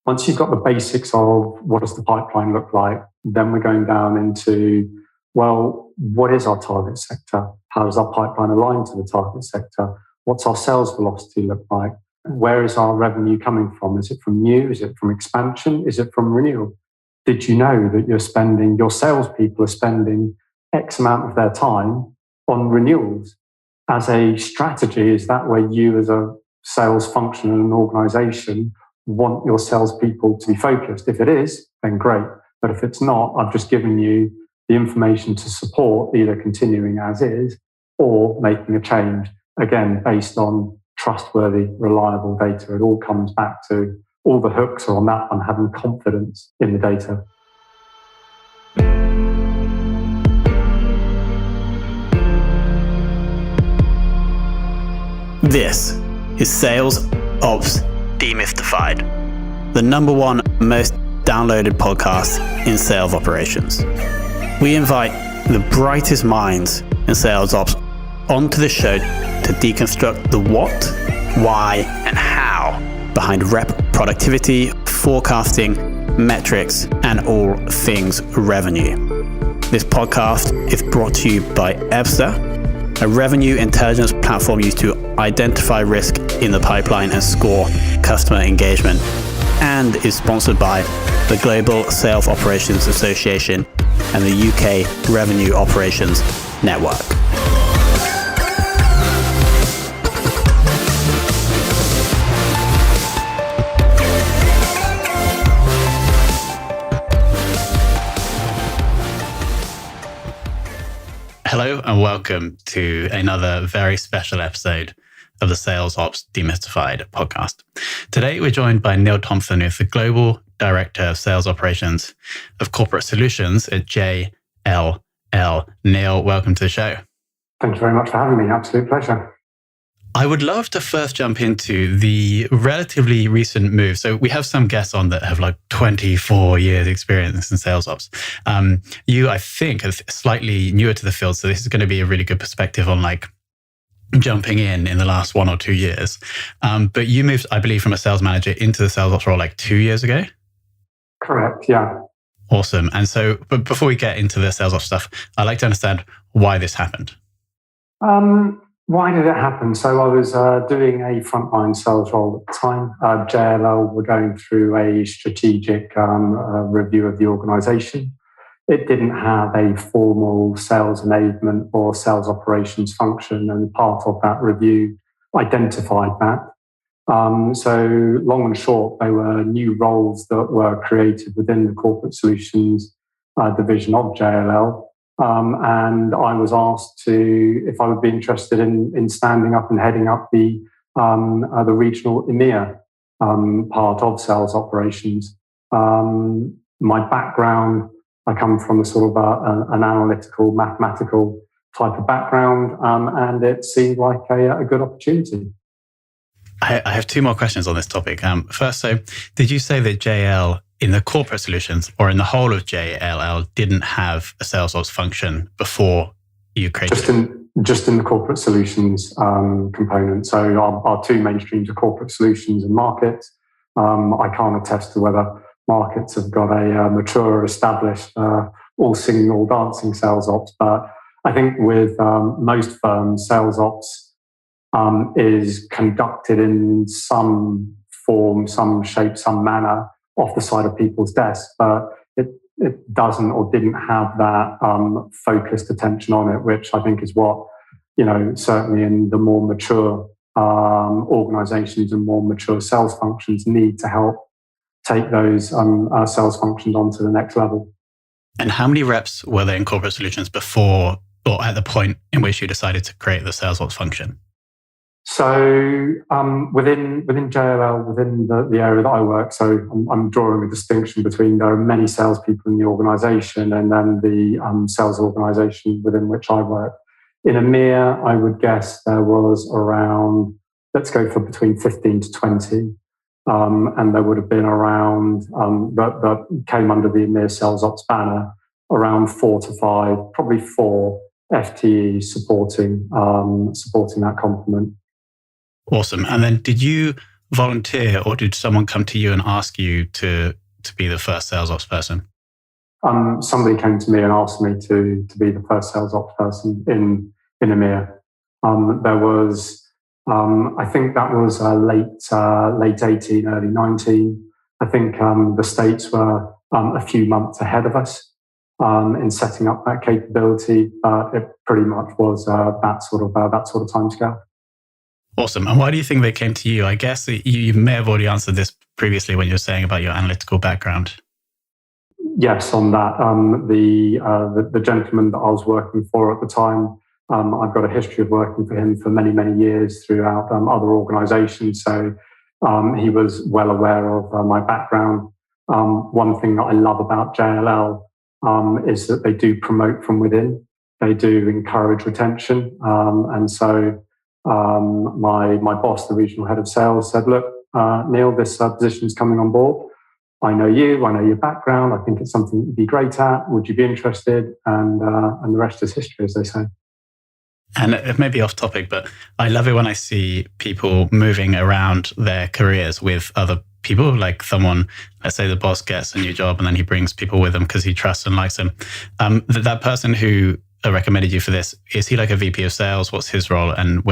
once you've got the basics of what does the pipeline look like, then we're going down into, well, what is our target sector? How does our pipeline align to the target sector? What's our sales velocity look like? Where is our revenue coming from? Is it from new? Is it from expansion? Is it from renewal? Did you know that your salespeople are spending X amount of their time on renewals? As a strategy, is that where you as a sales function and an organization want your salespeople to be focused? If it is, then great. But if it's not, I've just given you the information to support either continuing as is or making a change, again, based on trustworthy, reliable data. It all comes back to all the hooks are on that one, having confidence in the data. This is Sales Ops Demystified, the number one most downloaded podcast in sales operations. We invite the brightest minds in sales ops onto the show to deconstruct the what, why, and how behind rep productivity, forecasting, metrics, and all things revenue. This podcast is brought to you by Ebster, a revenue intelligence platform used to identify risk in the pipeline and score customer engagement, and is sponsored by the Global Sales Operations Association and the UK Revenue Operations Network. Hello and welcome to another very special episode of the Sales Ops Demystified podcast. Today we're joined by Neil Thomson, who's the Global Director of Sales Operations of Corporate Solutions at JLL. Neil, welcome to the show. Thank you very much for having me. Absolute pleasure. I would love to first jump into the relatively recent move. So we have some guests on that have like 24 years experience in sales ops. You, I think, are slightly newer to the field. So this is going to be a really good perspective on like jumping in the last 1 or 2 years. But you moved, I believe, from a sales manager into the sales ops role like 2 years ago? Correct, yeah. Awesome. And so, but before we get into the sales ops stuff, I'd like to understand why this happened. Why did it happen? So I was doing a frontline sales role at the time. JLL were going through a strategic review of the organisation. It didn't have a formal sales enablement or sales operations function, and part of that review identified that. So long and short, they were new roles that were created within the Corporate Solutions division of JLL. And I was asked if I would be interested in standing up and heading up the regional EMEA part of sales operations. My background, I come from a sort of an analytical, mathematical type of background, and it seemed like a good opportunity. I have 2 more questions on this topic. First, so did you say that JL in the corporate solutions or in the whole of JLL didn't have a sales ops function before you created Just in the corporate solutions component. So our 2 main streams are corporate solutions and markets. I can't attest to whether markets have got a mature, established, all singing, all dancing sales ops. But I think with most firms, sales ops is conducted in some form, some shape, some manner off the side of people's desks, but it doesn't or didn't have that focused attention on it, which I think is what, certainly in the more mature organizations and more mature sales functions need to help take those sales functions onto the next level. And how many reps were there in corporate solutions before or at the point in which you decided to create the sales ops function? So within JLL, within the area that I work, so I'm drawing a distinction between there are many salespeople in the organisation and then the sales organisation within which I work. In EMEA, I would guess there was around, let's go for between 15 to 20. And there would have been around, that came under the EMEA Sales Ops banner, around 4 to 5, probably 4 FTEs supporting that complement. Awesome. And then did you volunteer, or did someone come to you and ask you to be the first sales ops person? Somebody came to me and asked me to be the first sales ops person in EMEA. There was, I think that was late 18, early 19. I think the States were a few months ahead of us in setting up that capability, but it pretty much was that sort of timescale. Awesome. And why do you think they came to you? I guess you may have already answered this previously when you were saying about your analytical background. Yes, on that. The gentleman that I was working for at the time, I've got a history of working for him for many, many years throughout other organisations. So he was well aware of my background. One thing that I love about JLL is that they do promote from within. They do encourage retention. And so my boss, the regional head of sales, said, look, Neil, this position is coming on board. I know you, I know your background. I think it's something you'd be great at. Would you be interested? And the rest is history, as they say. And it may be off topic, but I love it when I see people moving around their careers with other people, like someone, let's say the boss gets a new job and then he brings people with him because he trusts and likes them. That person who recommended you for this, is he like a VP of sales? What's his role, and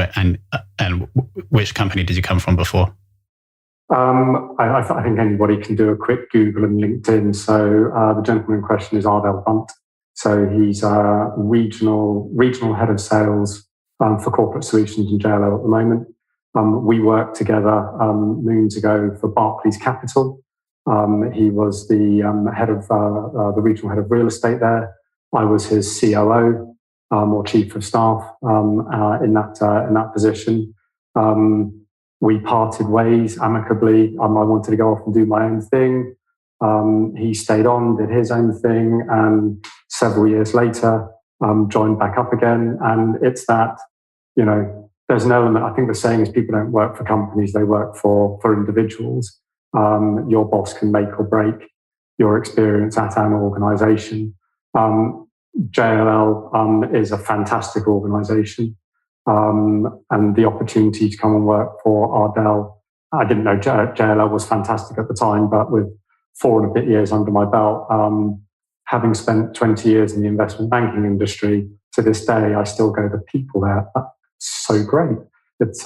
which company did you come from before? I think anybody can do a quick Google and LinkedIn. So the gentleman in question is Ardell Hunt. So he's regional head of sales for corporate solutions in JLO at the moment. We worked together moons ago for Barclays Capital. He was the head of the regional head of real estate there. I was his COO or chief of staff in that position. We parted ways amicably. I wanted to go off and do my own thing. He stayed on, did his own thing, and several years later, joined back up again. And it's that, there's an element, I think the saying is people don't work for companies, they work for individuals. Your boss can make or break your experience at an organization. JLL is a fantastic organization. And the opportunity to come and work for Ardell, I didn't know JLL was fantastic at the time, but with 4 and a bit years under my belt, having spent 20 years in the investment banking industry, to this day, I still go, the people there, that's so great. It's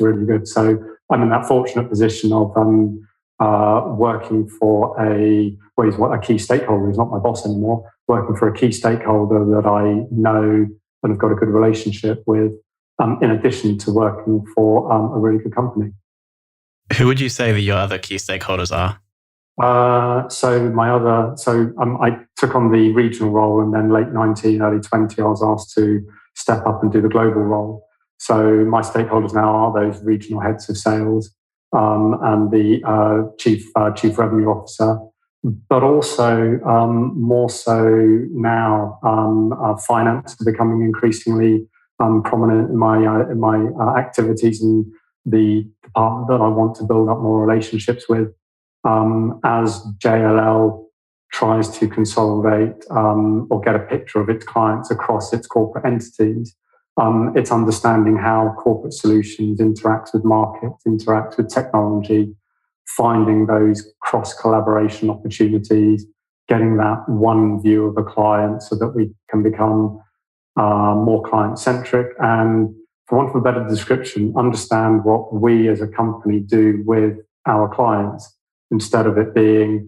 really good. So I'm in that fortunate position of working for a key stakeholder. He's not my boss anymore. Working for a key stakeholder that I know and have got a good relationship with, in addition to working for a really good company. Who would you say that your other key stakeholders are? I took on the regional role, and then late 19, early 20, I was asked to step up and do the global role. So my stakeholders now are those regional heads of sales and the chief revenue officer, but also more so now, finance is becoming increasingly prominent in my activities and the department that I want to build up more relationships with. As JLL tries to consolidate or get a picture of its clients across its corporate entities, it's understanding how corporate solutions interacts with markets, interacts with technology, finding those cross-collaboration opportunities, getting that one view of a client so that we can become more client-centric and, for want of a better description, understand what we as a company do with our clients, instead of it being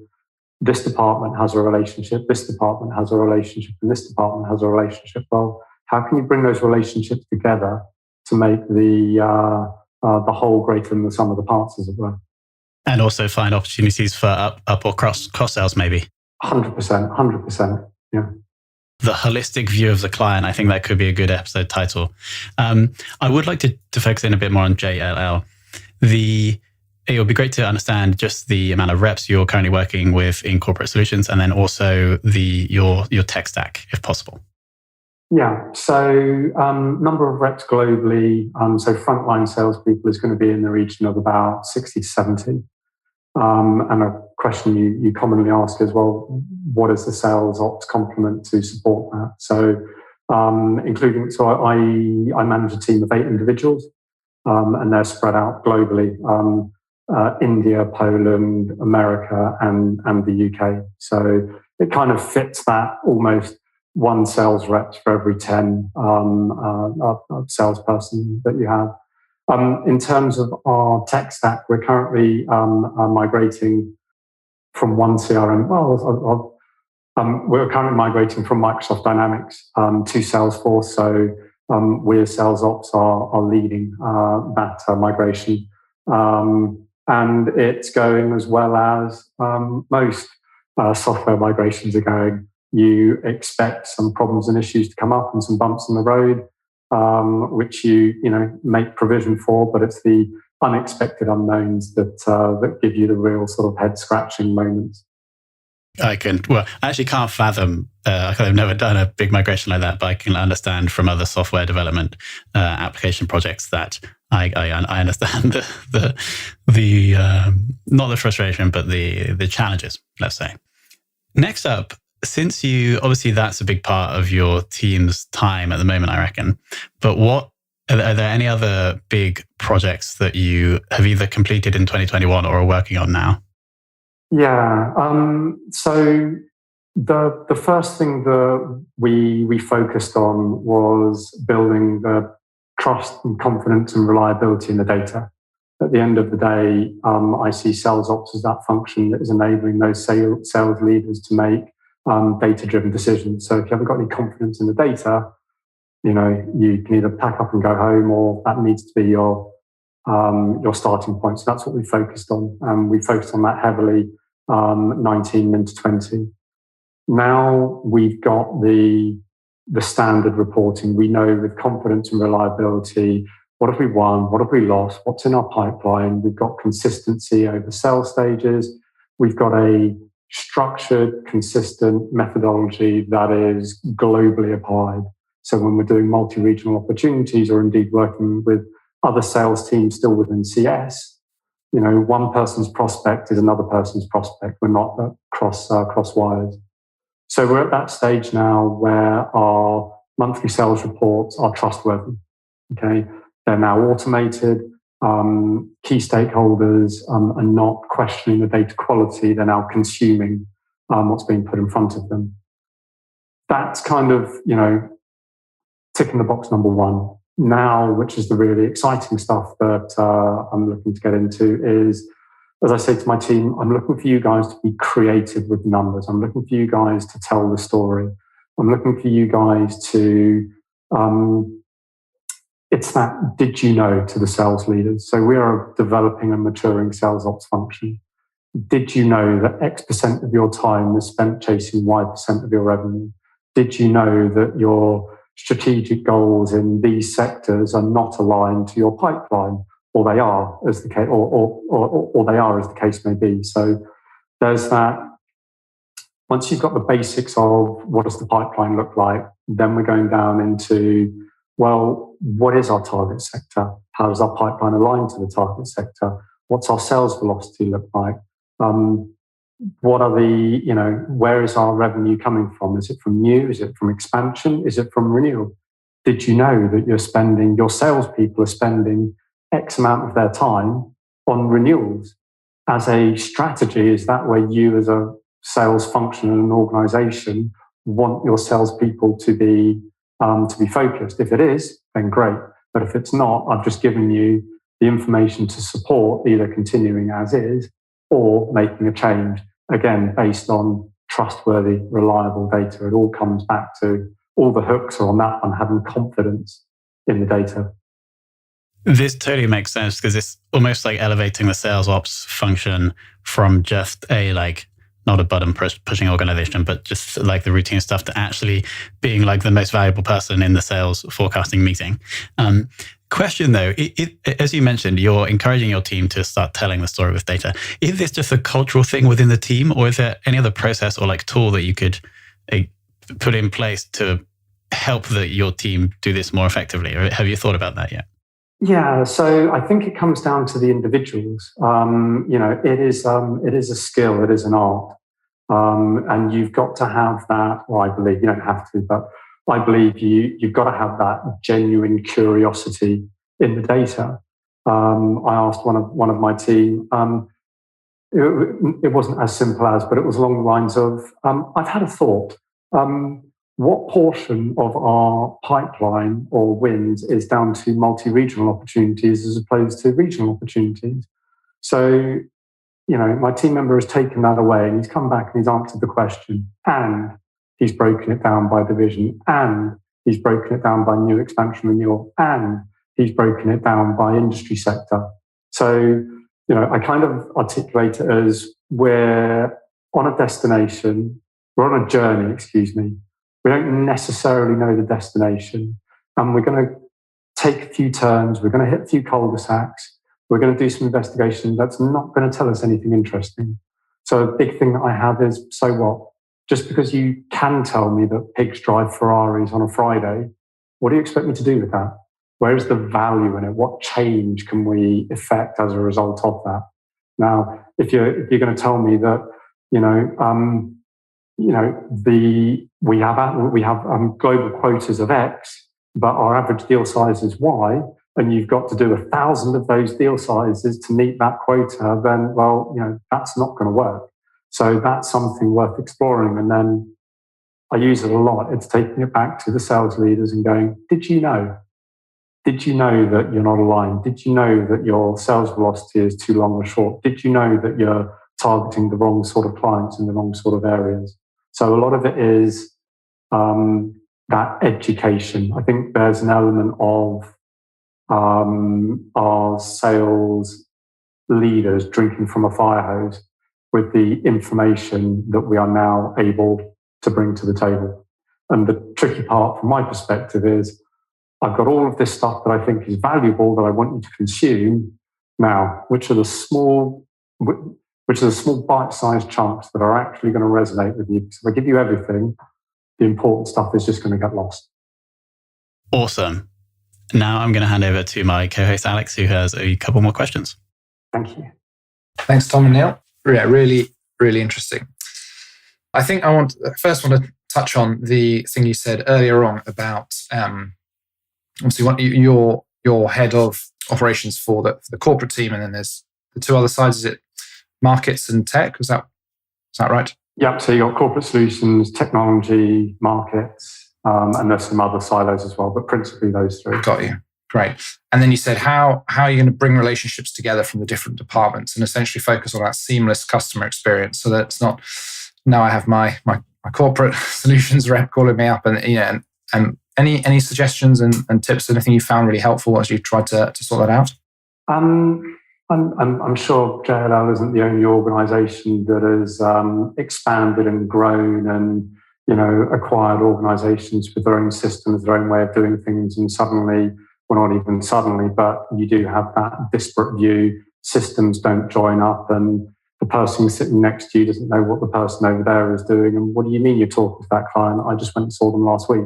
this department has a relationship, this department has a relationship, and this department has a relationship. Well, how can you bring those relationships together to make the whole greater than the sum of the parts, as it were? And also find opportunities for up or cross sales, maybe. 100%. Yeah. The holistic view of the client. I think that could be a good episode title. I would like to focus in a bit more on JLL. It would be great to understand just the amount of reps you're currently working with in corporate solutions, and then also your tech stack, if possible. Yeah. So number of reps globally. So frontline salespeople is going to be in the region of about 60 to 70. And a question you commonly ask is, well, what is the sales ops complement to support that? So I manage a team of 8 individuals, and they're spread out globally. India, Poland, America, and the UK. So it kind of fits that almost one sales rep for every 10 salesperson that you have. In terms of our tech stack, we're currently migrating from one CRM. We're currently migrating from Microsoft Dynamics to Salesforce. So we as Sales Ops are leading that migration. And it's going as well as most software migrations are going. You expect some problems and issues to come up and some bumps in the road, which you make provision for, but it's the unexpected unknowns that give you the real sort of head scratching moments. I actually can't fathom. I've never done a big migration like that, but I can understand from other software development application projects that I understand the not the frustration, but the challenges. Let's say. Next up, since you obviously that's a big part of your team's time at the moment, I reckon. But are there any other big projects that you have either completed in 2021 or are working on now? Yeah. So the first thing that we focused on was building the trust and confidence and reliability in the data. At the end of the day, I see sales ops as that function that is enabling those sales leaders to make data-driven decisions. So if you haven't got any confidence in the data, you can either pack up and go home, or that needs to be your starting point. So that's what we focused on. We focused on that heavily, 19 into 20. Now we've got the standard reporting. We know with confidence and reliability, what have we won? What have we lost? What's in our pipeline? We've got consistency over sales stages. We've got a structured, consistent methodology that is globally applied. So when we're doing multi-regional opportunities, or indeed working with other sales teams still within CS, one person's prospect is another person's prospect. We're not cross wires. So we're at that stage now where our monthly sales reports are trustworthy. Okay, they're now automated. Key stakeholders are not questioning the data quality. They're now consuming what's being put in front of them. That's kind of, ticking the box number one. Now, which is the really exciting stuff that I'm looking to get into, is, as I say to my team, I'm looking for you guys to be creative with numbers. I'm looking for you guys to tell the story. I'm looking for you guys to, it's that did you know to the sales leaders. So we are developing and maturing sales ops function. Did you know that X% of your time is spent chasing Y% of your revenue? Did you know that your strategic goals in these sectors are not aligned to your pipeline, or they are, as the case, or they are, as the case may be? So there's that. Once you've got the basics of what does the pipeline look like, then we're going down into, well, what is our target sector? How does our pipeline align to the target sector? What's our sales velocity look like? What are where is our revenue coming from? Is it from new? Is it from expansion? Is it from renewal? Did you know that your salespeople are spending X amount of their time on renewals? As a strategy, is that where you as a sales function in an organization want your salespeople to be focused? If it is, then great. But if it's not, I've just given you the information to support either continuing as is or making a change, again, based on trustworthy, reliable data. It all comes back to all the hooks are on that one, having confidence in the data. This totally makes sense, because it's almost like elevating the sales ops function from just not a button pushing organization, but just like the routine stuff, to actually being like the most valuable person in the sales forecasting meeting. Question though, as you mentioned, you're encouraging your team to start telling the story with data. Is this just a cultural thing within the team, or is there any other process or tool that you could put in place to help your team do this more effectively? Or have you thought about that yet? Yeah, so I think it comes down to the individuals. It is a skill, it is an art, and you've got to have that. Well, I believe you don't have to, but I believe you've got to have that genuine curiosity in the data. I asked one of my team. It wasn't as simple as, but it was along the lines of, I've had a thought. What portion of our pipeline or wins is down to multi-regional opportunities as opposed to regional opportunities? So, my team member has taken that away and he's come back and he's answered the question, and he's broken it down by division, and he's broken it down by new expansion renewal, and he's broken it down by industry sector. So, I kind of articulate it as we're on a destination, we're on a journey, We don't necessarily know the destination, and we're going to take a few turns, we're going to hit a few cul-de-sacs, we're going to do some investigation that's not going to tell us anything interesting. So a big thing that I have is, so what? Just because you can tell me that pigs drive Ferraris on a Friday, what do you expect me to do with that? Where is the value in it? What change can we effect as a result of that? Now, if you're going to tell me that, we have global quotas of X, but our average deal size is Y, and you've got to do 1,000 of those deal sizes to meet that quota, then, that's not going to work. So that's something worth exploring. And then I use it a lot. It's taking it back to the sales leaders and going, did you know? Did you know that you're not aligned? Did you know that your sales velocity is too long or short? Did you know that you're targeting the wrong sort of clients in the wrong sort of areas? So a lot of it is that education. I think there's an element of our sales leaders drinking from a fire hose with the information that we are now able to bring to the table. And the tricky part from my perspective is I've got all of this stuff that I think is valuable that I want you to consume now, which are the small bite-sized chunks that are actually going to resonate with you. Because if I give you everything, the important stuff is just going to get lost. Awesome. Now I'm going to hand over to my co-host Alex, who has a couple more questions. Thank you. Thanks, Tom and Neil. Yeah, really, really interesting. I think I want to touch on the thing you said earlier on about obviously your head of operations for the corporate team, and then there's the two other sides. Is it markets and tech? Is that right? Yeah. So you got corporate solutions, technology, markets, and there's some other silos as well, but principally those three. Got you. Great. And then you said how are you going to bring relationships together from the different departments and essentially focus on that seamless customer experience, so that it's not now I have my corporate solutions rep calling me up and any suggestions and tips, anything you found really helpful as you tried to sort that out? I'm sure JLL isn't the only organisation that has expanded and grown and acquired organisations with their own systems, their own way of doing things, and suddenly, well, not even suddenly, but you do have that disparate view. Systems don't join up, and the person sitting next to you doesn't know what the person over there is doing. And what do you mean you're talking to that client? I just went and saw them last week.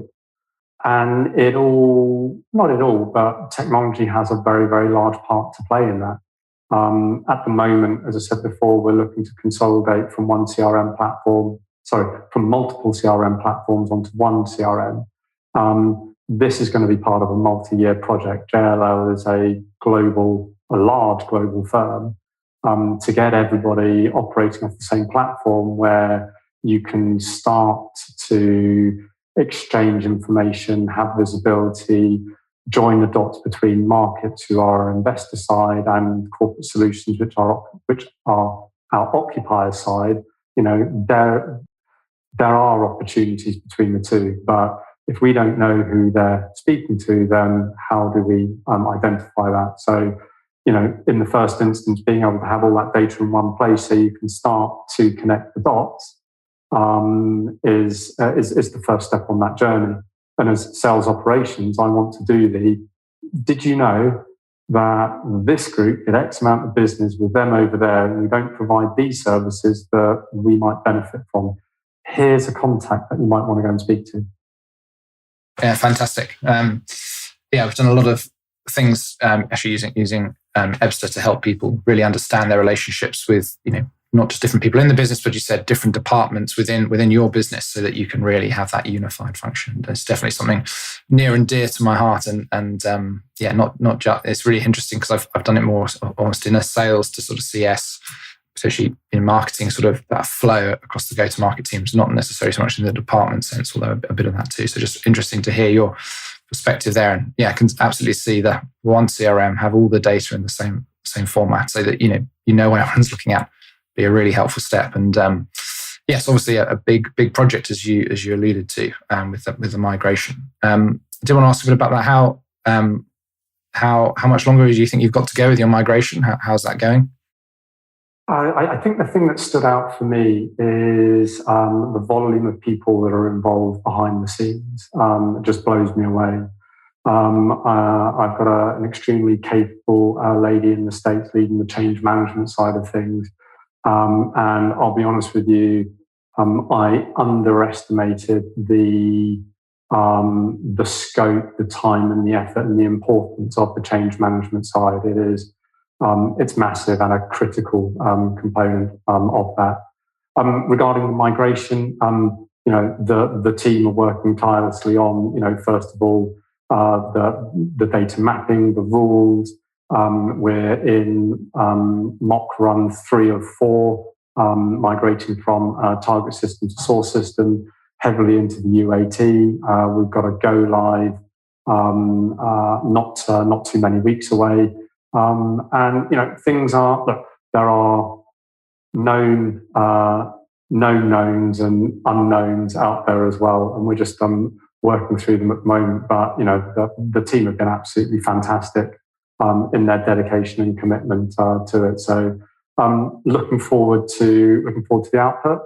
And not it all, but technology has a very, very large part to play in that. At the moment, as I said before, we're looking to consolidate from from multiple CRM platforms onto one CRM. This is going to be part of a multi-year project. JLL is a large global firm. To get everybody operating off the same platform where you can start to exchange information, have visibility, join the dots between markets who are our investor side and corporate solutions, which are our occupier side. There are opportunities between the two, but if we don't know who they're speaking to, then how do we identify that? So, in the first instance, being able to have all that data in one place so you can start to connect the dots is the first step on that journey. And as sales operations, I want to do did you know that this group did X amount of business with them over there, and we don't provide these services that we might benefit from? Here's a contact that you might want to go and speak to. Yeah, fantastic. We've done a lot of things actually using Ebster to help people really understand their relationships with not just different people in the business, but you said different departments within your business, so that you can really have that unified function. It's definitely something near and dear to my heart, and not just. It's really interesting because I've done it more almost in a sales to sort of CS, especially in marketing, sort of that flow across the go-to-market teams, not necessarily so much in the department sense, although a bit of that too. So just interesting to hear your perspective there, and I can absolutely see that one CRM have all the data in the same format, so that you know when everyone's looking at, be a really helpful step. And yes, obviously a big project as you alluded to with the migration. I did want to ask a bit about that. How much longer do you think you've got to go with your migration? How's that going? I think the thing that stood out for me is the volume of people that are involved behind the scenes. It just blows me away. I've got an extremely capable lady in the States leading the change management side of things. And I'll be honest with you, I underestimated the scope, the time and the effort and the importance of the change management side. It's massive and a critical component of that. Regarding the migration, the team are working tirelessly on, first of all, the data mapping, the rules. We're in mock run 3 of 4, migrating from target system to source system, heavily into the UAT. We've got a go live not too many weeks away. And things are, look, there are known knowns and unknowns out there as well, and we're just working through them at the moment. But the team have been absolutely fantastic in their dedication and commitment to it. So looking forward to the output,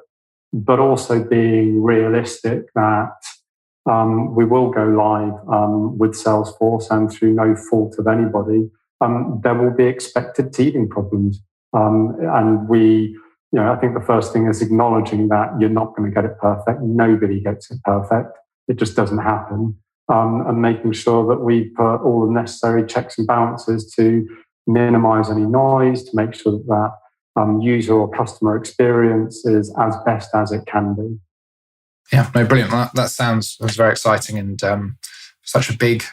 but also being realistic that we will go live with Salesforce, and through no fault of anybody, there will be expected teething problems. And I think the first thing is acknowledging that you're not going to get it perfect. Nobody gets it perfect. It just doesn't happen. And making sure that we put all the necessary checks and balances to minimize any noise, to make sure that user or customer experience is as best as it can be. Yeah, no, brilliant. That was very exciting, and such a big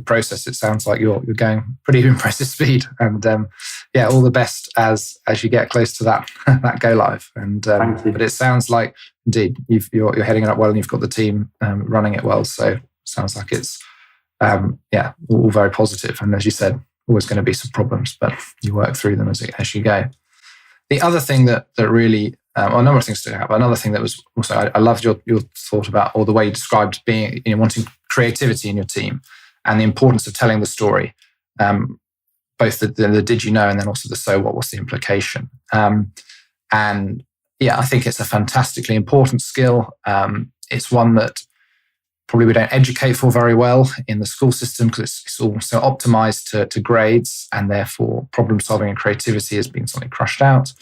process. It sounds like you're going pretty impressive speed, and all the best as you get close to that go live. And thank you. But it sounds like indeed you're heading it up well, and you've got the team running it well. So it sounds like it's all very positive. And as you said, always going to be some problems, but you work through them as you go. The other thing that really a number of things stood out, but another thing that was also I loved your thought about, or the way you described being wanting creativity in your team, and the importance of telling the story, both the did you know, and then also the so what, what's the implication. I think it's a fantastically important skill. It's one that probably we don't educate for very well in the school system, because it's all so optimized to grades, and therefore problem solving and creativity has been something crushed out.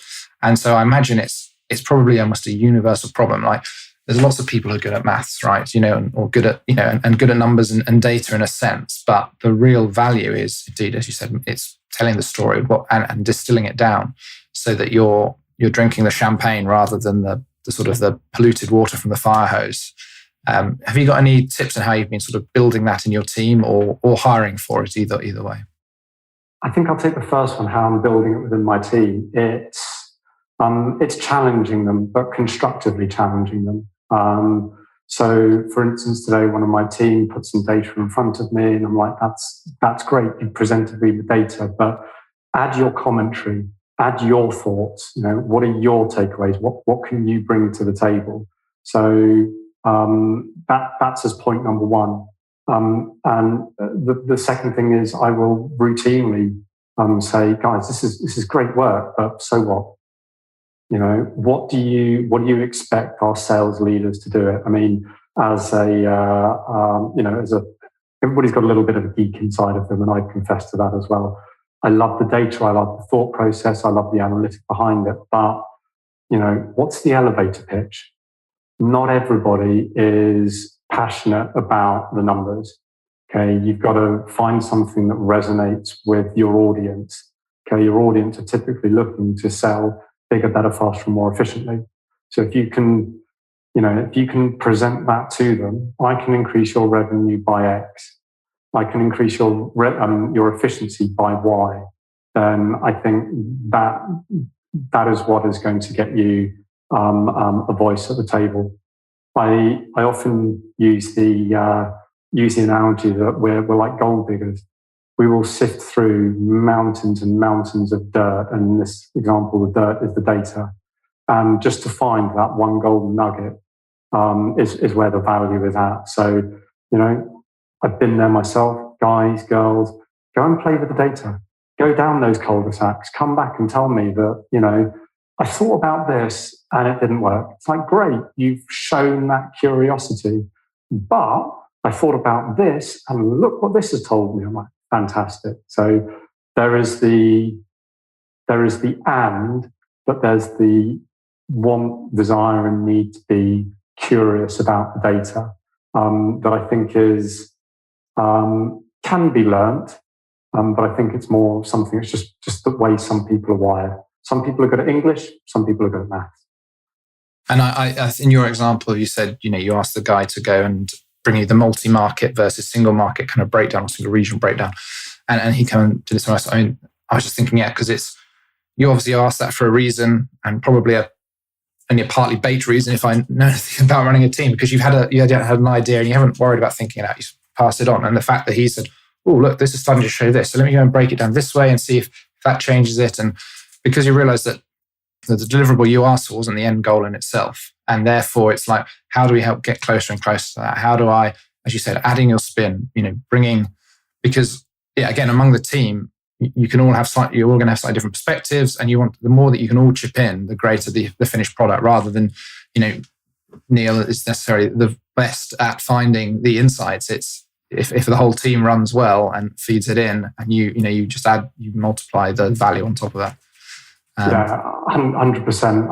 And so I imagine it's probably almost a universal problem. Like, there's lots of people who are good at maths, right? Or good at, and good at numbers and data in a sense. But the real value is, indeed, as you said, it's telling the story and distilling it down so that you're drinking the champagne rather than the sort of the polluted water from the fire hose. Have you got any tips on how you've been sort of building that in your team, or hiring for it, either way? I think I'll take the first one, how I'm building it within my team. It's challenging them, but constructively challenging them. So, for instance, today one of my team put some data in front of me, and I'm like, that's great. You presented me the data, but add your commentary, add your thoughts. What are your takeaways? What can you bring to the table? So that's as point number one. And the second thing is, I will routinely say, guys, this is great work, but so what? What do you expect our sales leaders to do it? I mean, everybody's got a little bit of a geek inside of them, and I confess to that as well. I love the data, I love the thought process, I love the analytic behind it, but what's the elevator pitch? Not everybody is passionate about the numbers. Okay, you've got to find something that resonates with your audience. Okay, your audience are typically looking to sell bigger, better, faster, and more efficiently. So if you can, if you can present that to them, I can increase your revenue by X. I can increase your efficiency by Y. Then I think that is what is going to get you a voice at the table. I often use the analogy that we're like gold diggers. We will sift through mountains and mountains of dirt, and in this example, the dirt is the data. And just to find that one golden nugget is where the value is at. So, I've been there myself. Guys, girls, go and play with the data. Go down those cul-de-sacs. Come back and tell me that, I thought about this and it didn't work. It's like, great, you've shown that curiosity. But I thought about this and look what this has told me. I'm like, fantastic. So there is the and, but there's the want, desire, and need to be curious about the data that I think is can be learnt, but I think it's more something. It's just the way some people are wired. Some people are good at English. Some people are good at maths. And I in your example, you said you asked the guy to go and bring you the multi-market versus single market kind of breakdown or single regional breakdown, and he came and did it somewhere else. I mean, I was just thinking, because you obviously asked that for a reason, and probably only a partly baked reason if I know anything about running a team, because you had an idea and you haven't worried about thinking it out. You pass it on. And the fact that he said, oh, look, this is starting to show this. So let me go and break it down this way and see if that changes it. And because you realize that the deliverable you asked for wasn't the end goal in itself. And therefore it's like, how do we help get closer and closer to that? How do I, as you said, adding your spin, bringing, because again, among the team, you're all going to have slightly different perspectives, and the more that you can all chip in, the greater the finished product, rather than, Neil is necessarily the best at finding the insights. It's if the whole team runs well and feeds it in, and you just you multiply the value on top of that. 100%.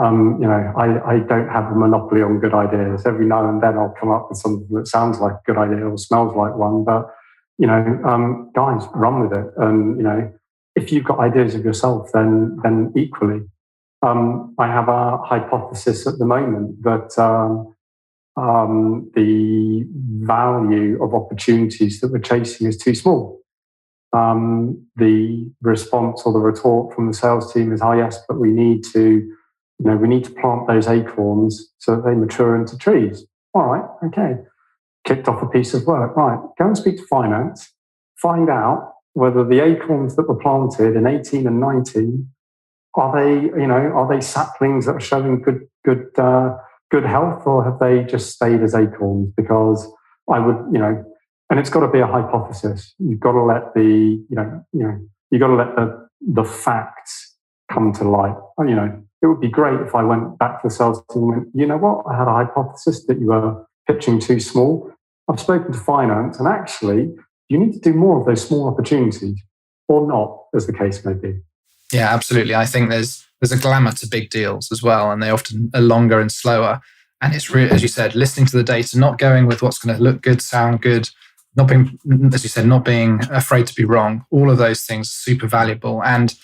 I don't have a monopoly on good ideas. Every now and then I'll come up with something that sounds like a good idea or smells like one, but guys, run with it. And if you've got ideas of yourself, then equally. I have a hypothesis at the moment that the value of opportunities that we're chasing is too small. The response or the retort from the sales team is, yes, but we need to plant those acorns so that they mature into trees. All right, okay. Kicked off a piece of work. Right, go and speak to finance. Find out whether the acorns that were planted in 18 and 19 are they saplings that are showing good health, or have they just stayed as acorns? Because I would, and it's got to be a hypothesis. You've got to let the facts come to light. It would be great if I went back to the sales team and went, you know what, I had a hypothesis that you were pitching too small. I've spoken to finance, and actually, you need to do more of those small opportunities, or not, as the case may be. Yeah, absolutely. I think there's a glamour to big deals as well, and they often are longer and slower. And it's really, as you said, listening to the data, not going with what's going to look good, sound good, not being, as you said, not being afraid to be wrong. All of those things are super valuable. And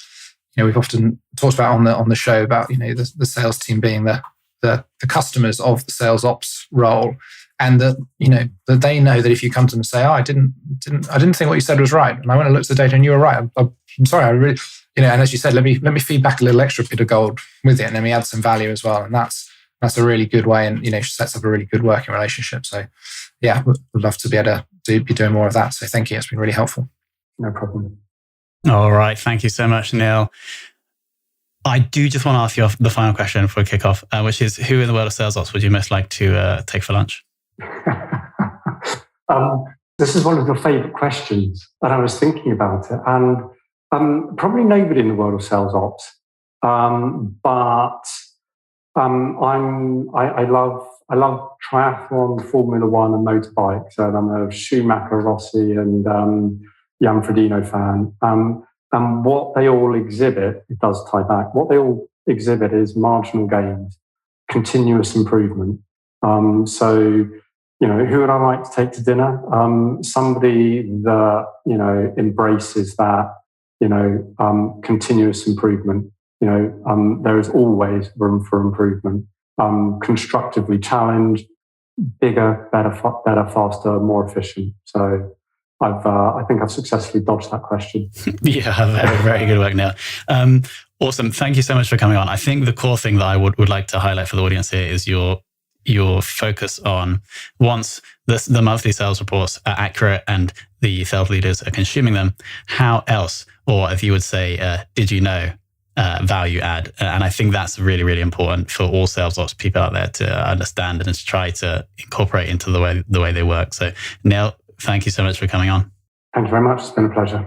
we've often talked about on the show about the sales team being the customers of the sales ops role, and that that they know that if you come to them and say, I didn't think what you said was right, and I went and looked at the data and you were right. I'm sorry, I really, and as you said, let me feed back a little extra bit of gold with it, and then we add some value as well, and that's a really good way, and sets up a really good working relationship. So yeah, would love to be able to be doing more of that. So thank you, it's been really helpful. No problem. All right, thank you so much, Neil. I do just want to ask you the final question before we kick off, which is, who in the world of sales ops would you most like to take for lunch? This is one of your favourite questions, and I was thinking about it, and probably nobody in the world of sales ops, but I love triathlon, Formula One, and motorbikes, and I'm a Schumacher, Rossi, and Jan Frodeno fan. And what they all exhibit, it does tie back. What they all exhibit is marginal gains, continuous improvement. So, who would I like to take to dinner? Somebody that, embraces that, continuous improvement. there is always room for improvement. Constructively challenged, bigger, better, faster, more efficient. So I think I've successfully dodged that question. Yeah, very, very good work, Neil. Awesome. Thank you so much for coming on. I think the core thing that I would like to highlight for the audience here is your focus on, once the monthly sales reports are accurate and the sales leaders are consuming them, how else, or if you would say, did you know, value add. And I think that's really, really important for all sales ops people out there to understand and to try to incorporate into the way they work. So Neil, thank you so much for coming on. Thank you very much. It's been a pleasure.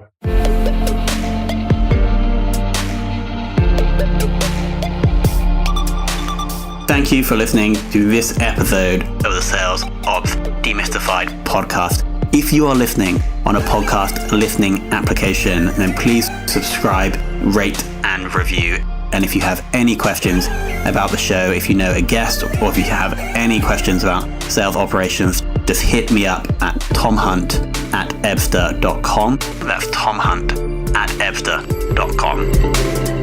Thank you for listening to this episode of the Sales Ops Demystified podcast. If you are listening on a podcast listening application, then please subscribe, rate, and review. And if you have any questions about the show, if you know a guest, or if you have any questions about sales operations, just hit me up at tomhunt@ebster.com. That's tomhunt@ebster.com.